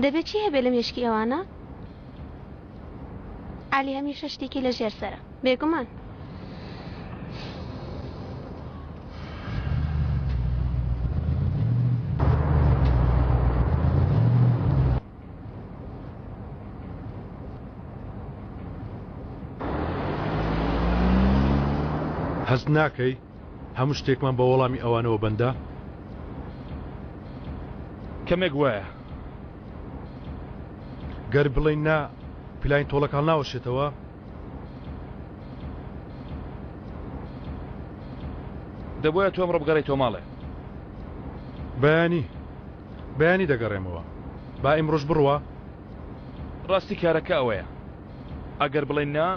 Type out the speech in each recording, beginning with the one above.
دەبێت چی هەبێ لە مێشکی ئەوانە؟ علی هەمیشە شتێکی لە ژێر سەرە بێگومان. هەست ناکەی هەموو شتێکمان بە وەڵامی ئەوانەوە بەندە؟ کەمێک وایە گەر بڵێین نا پلین تۆڵەکان ناوەشێتەوە؟ دەبووە تۆم ڕبگەڕێیتەوە ماڵێ. بەیانی دەگەڕێمەوە. با ئیمڕۆژ بڕوە؟ ڕاستی کارەکە ئەوەیە ئەگەر بڵێن نا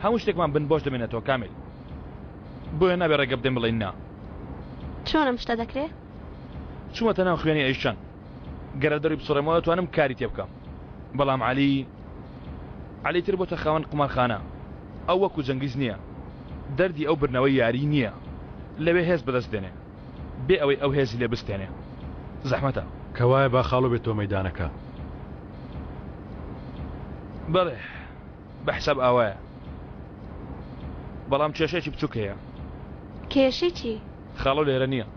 هەموو شتێکمان بن بۆش دەمێنێتەوە کامل. بۆیە نابێ ڕێگە بدەین بڵێن نا. چۆن ئەم شتە دەکرێت؟ چوومەتە ناو خوێنی ئەیشان گەرە دەڕی بسوڕێمەوە توانم کاری تێ بکەم. بەڵام علی تر بۆتە خاوەن قومارخانە. ئەو وەکو جەنگیز نییە، دەردی ئەو برنەوەی یاری نییە، لەوێ هێز بەدەست دێنێ بێ ئەوەی ئەو هێزی لێ بستێنێ. زەحمەتە کەوایە با خاڵۆ بێتەوە مەیدانەکە. بەڵێ بە حساب ئاوایە، بەڵام کێشەیەکی بچووک هەیە. کێشی چی؟ خاڵۆ لێرە نییە.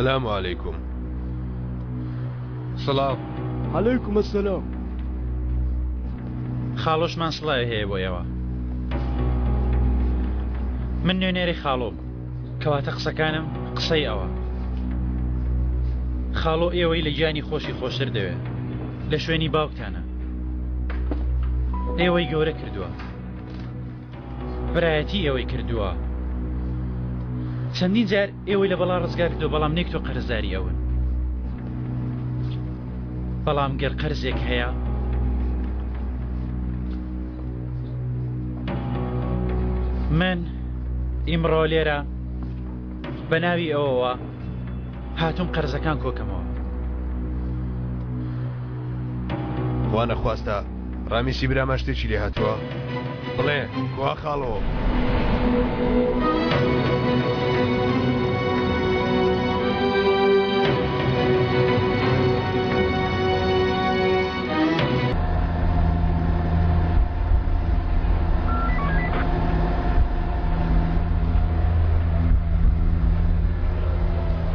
السلام عليكم. سلام عليكم السلام. خاڵۆشمان سڵای هەیە بۆ ئێوە. من نوێنێری خاڵۆم، کەواتە قسەکانم قسەی ئەوە. خاڵۆ ئێوەی لە گیانی خۆشی خۆشتر دەوێت لە شوێنی باوکتانە. ئێوەی گەورە کردووە، برایەتی ئێوەی کردووە. چەندین جار ئێوەی لە بەڵا ڕزگار کردو، بەڵام نێک تۆ قەرزداری ئەون. بەڵام گەر قەرزێک هەیە من ئیمڕۆ لێرە بە ناوی ئەوەوە هاتووم قەرزەکان کۆکەمەوە. وا نەخواستە ڕامیسی برامە شتێکی لێ هاتووە؟ بڵێ وا خاڵۆ.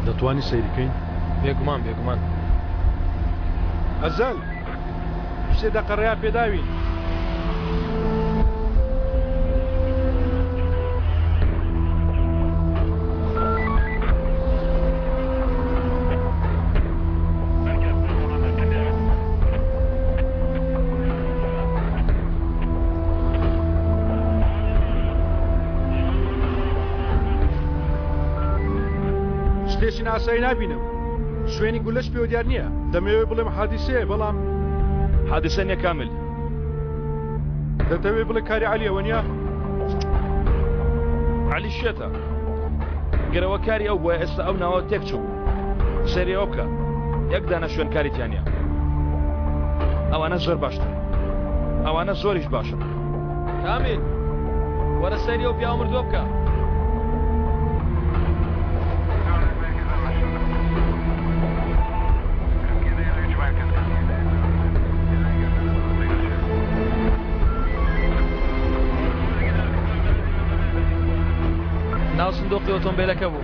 دەتوانی سەیریکەین؟ بێگومان. ئەزەل شتێ دەقەڕەیە پێداوین. شتێکی ناسایی نبینم. شوێنی گولەش پێوە دیار نییە. دەمەوێت بڵێم حادیسەیە، بەڵام حادیسە نییە کامل. دەتەوێت بڵێ کاری عەلیەوە نییە؟ عەلی شێتە. گەرەوە کاری ئەو بۆیە ئێستا ئەو ناوە تێک چوو. سەیری ئەو بکە. یەک دانە شوێن کاریتیان نییە. ئەوانە زۆر باشتر. ئەوانە زۆریش باشن. کامل وەرە سەیری ئەو پیاوە مردووە بکە. ناو سندوقی ئۆتۆمبیلەکە بوو.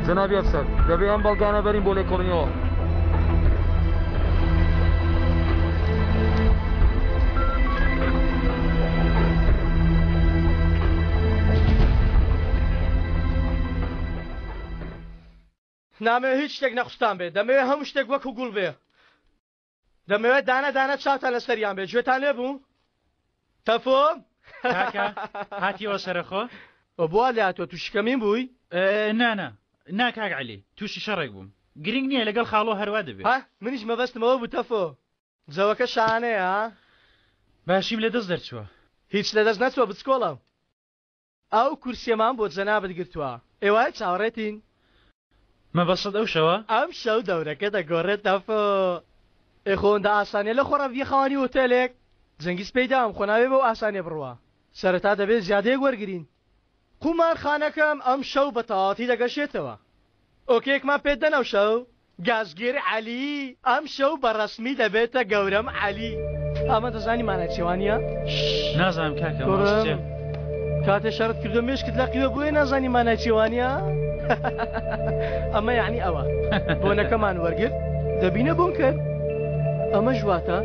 جنابی ئەفسەر، دەبێت ئەم بەڵگانە بەرین بۆ لێکۆڵینەوە. نامەوێت هیچ شتێک نەخستان بێت، دەمەوێت هەموو شتێک وەکو گوڵ بێ. دەمەوێت دانە دانە چاوتان لەسەریان بێت گوێتان لێ بوو تەفۆم کاکە هاتیەوە سەرخۆ بوا لە تۆ تووشکەمین بووی نا کاک عەلی تووشی شەڕێک بووم گرنگ نییە لەگەڵ خاڵۆ هەروە دەبێت منیش مەبەستمەوە بوو تەفۆ جەوەکە شانەیە باشیم لە دەست دەرچووە هیچ لە دەست نەچوە بچکۆڵم ئەو کورسیەمان بۆ جەنابەت گرتووە ئێوە چاوەڕێتین مەبەسەد ئەو شەوە ئەم شەو دەورەکە دەگۆڕێت تەفۆ ئێخۆندا ئاسانیە لە خۆڕەوی خاوەنی هۆتێلێک جەنگیز پێیدام خۆناوێ بەو ئاسانیە بڕوە سەرەتا دەبێت زیادەیەک وەرگرین قومارخانەکەم ئەم شەو بە تەواوەتی دەگەشێتەوە ئۆکێکمان پێ دەنەو شەو گازگیر عەلی ئەم شەو بەڕەسمی دەبێتە گەورەم عەلی ئەمە دەزانی مانەچێوانیە نازانم کاکە کاتێ شەرت کردو مێشکت لە قیوە بۆیە نازانی مانەچێوانیە ئەمە یعنی ئەوە بۆنەکەمان وەرگرت دەبینە بۆن کرد ئەمە ژواتە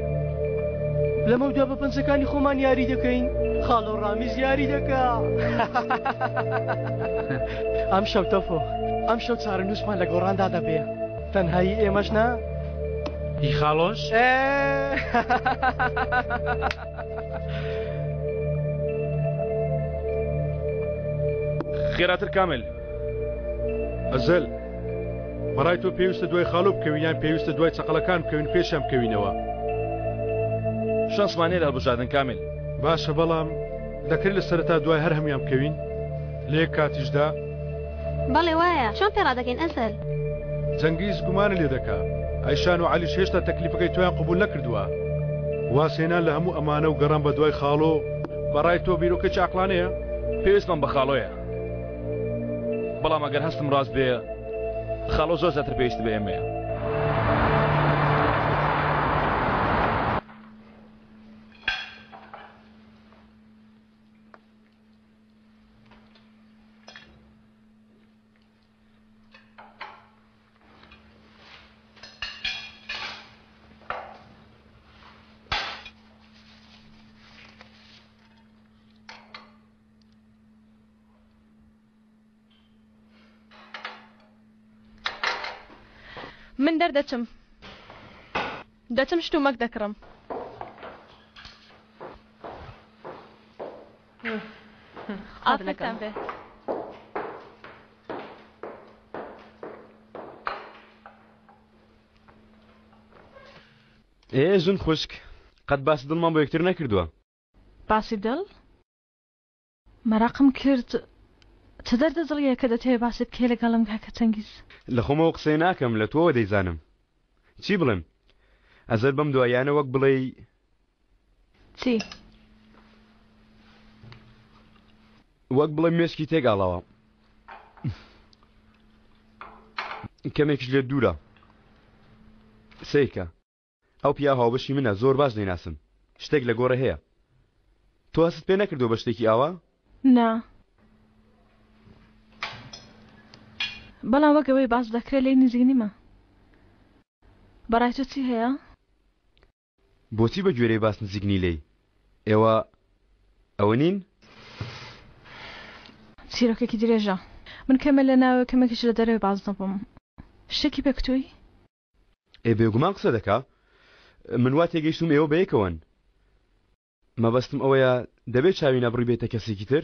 لەمە دوا بە پەنجەکانی خۆمان یاری دەکەین خاڵۆ ڕامیز یاری دەکا ئەم شەو تەفۆ ئەم شەو چارەنووسمان لە گۆڕاندا دەبێ تەنهایی ئێمەش نا هی خاڵۆش خێراتر کامل ئەزەل بەڕای تۆ پێویستە دوای خاڵۆ بکەوین یان پێویستە دوای چەقەڵەکان بکەوین پێشیان بکەوینەوە شانسمانەیە هەڵبژاردن کامل باشە بەڵام دەکرێت لە سەرەتا دوای هەر هەمویان بکەوین لە یەک کاتیشدا بەڵێ وایە چۆن پێڕادەکەین ئەزەل جەنگیز گومانە لێ دەکا ئایشان و عەلیش هێشتا تەکلیفەکەی تۆیان قبول نەکردووە واسێنان لە هەموو ئەمانە و گەڕان بە دوای خاڵۆ بەڕای تۆ بیرۆکەی عەقلانەیە پێویستمان بە خاڵۆیە بەڵام ئەگەر هەستم ڕاست بێ خاڵۆ زۆر زیاتر پێویست بە ئێمەیە من دەردەچم شتومەک دەکڕم ئافرەتان بێ ژن خوشک قەت باسی دڵمان بۆ یەکتر نەکردووە باسی دڵ مەراقم کرد چ دەردەزڵیە کە دەتەوێت باسی بکەی لەگەڵم کاکە چەنگیز لە خۆمەوە قسەی ناکەم لە تۆوە دەیزانم چی بڵێم ئەزەر بەم دوایانە وەک بڵێ چی وەک بڵێ مێشکی تێگاڵەوە کەمێکش لێ دوورە سیکە ئەو پیا هاوبەشی منە زۆر باش دەیناسم شتێک لە گۆڕە هەیە تۆ هەست پێ نەکردو بە شتێکی ئاوا نا بەڵام وەگەوەی باس دەکرێت لێی نزیێنیمە بەڕای تۆ چی هەیە بۆچی بە گوێرەی باس نزیگنی لێی ئێوە ئەوە نین چیرۆکێکی درێژە من کەمە لە ناوە کەمێکیش لە دەرەوەی باز نەبووم شتێکی پێکتووی بێگومان قسە دەکا من وا تێگەیشتم ئێوە بەیەکەوەن مەبەستم ئەوەیە دەبێت چاوی نەبڕی بێتە کەسێکی تر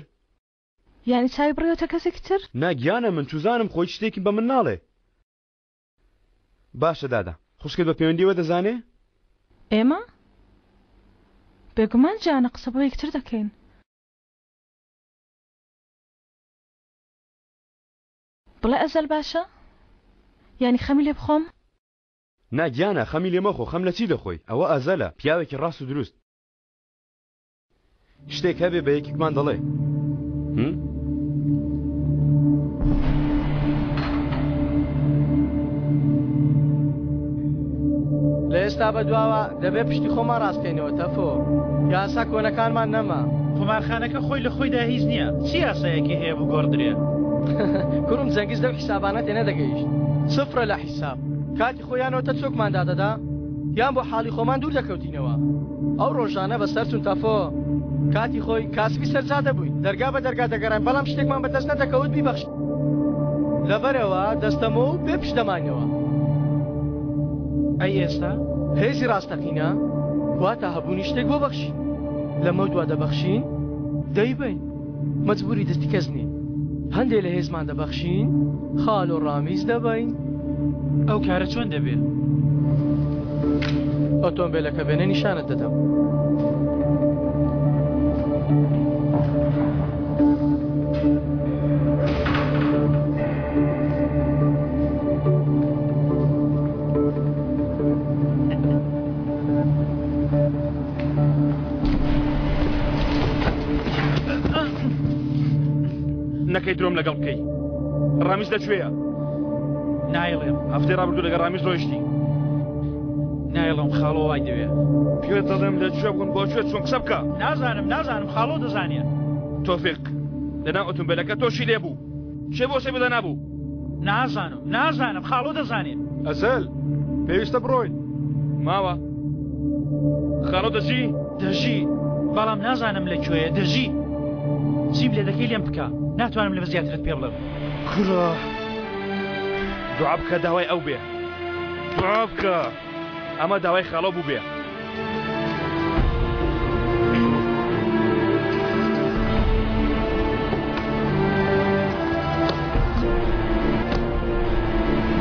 یعنی چاوی بڕێتە کەسێکی تر ناگیانە من چوزانم خۆی شتێکی بە من ناڵێ باشە دادا خوشکت بە پەیوەندیەوە دەزانێ ئێمە بێگومان جانە قسە بۆ یەکتر دەکەین بڵێ ئەزەل باشە یعنی خەمی لێ بخۆم ناگیانە خەمی لێ مەخۆ خەم لە چی دەخۆی ئەوە ئەزەلە پیاوێکی ڕاست و دروست شتێک هەبێ بە یەکێکمان دەڵێ لە ئێستا بەدواوە دەبێت پشتی خۆمان ڕاستێنەوە تەفۆ یاسا کۆنەکانمان نەما قومارخانەکە خۆی لە خۆیدا هیچ نییە چی یاسایەکی هەیە بگۆڕدرێ کوڕم جەنگیز لەو حیسابانە تێ نەدەگەیشت سفرە لە حیساب کاتی خۆیانەوە تا چۆکماندا دەدا یان بۆ حاڵی خۆمان دوور دەکەوتینەوە ئەو ڕۆژانە بەسەر چون تەفۆ کاتی خۆی کاسبی سەرجا دەبووین دەرگا بە دەرگا دەگەڕین بەڵام شتێکمان بەدەست نەدەکەوت بیبەخش لەبەرەوە دەستەمە و پێ پشت دەمانەوە ئەی ئێستا هێزی ڕاستەقینە واتە هەبوونی شتێک بۆ بەخشین لەمە دوا دەبەخشین دەیبین مەجبوری دەستی کەس نین هەندێک لە هێزمان دەبەخشین خاڵ و ڕامیز دەبین ئەو کارە چۆن دەبێت ئۆتۆمبیلەکە بێنە نیشانت دەدەم نەکەی درۆم لەگەڵ بکەی ڕامیز لەکوێیە نایڵێم هەفتەی ڕابردوو لەگە ڕامیز ڕۆیشتی نایڵم خاڵۆ وای دەوێت پێت دەڵێم لەکوێ بوون بۆکوێ چۆن قسە بکە نازانم خاڵۆ دەزانێت تۆفیق لەناو ئۆتۆمبیلەکە تۆشی لێبوو چێ بۆ سێ نابوو نازانم خاڵۆ دەزانێت ئەسەل پێویستە بڕۆین ماوە خاڵۆ دەژی بەڵام نازانم لەکوێیە دەژی چیم لێ دەکەی لێم بکە ناتوانم لە زیاترت پێ بڵێم کوڕە دوعا بکە داوای ئەو بێ دوعا بکە ئەمە داوای خاڵۆ بوو بێ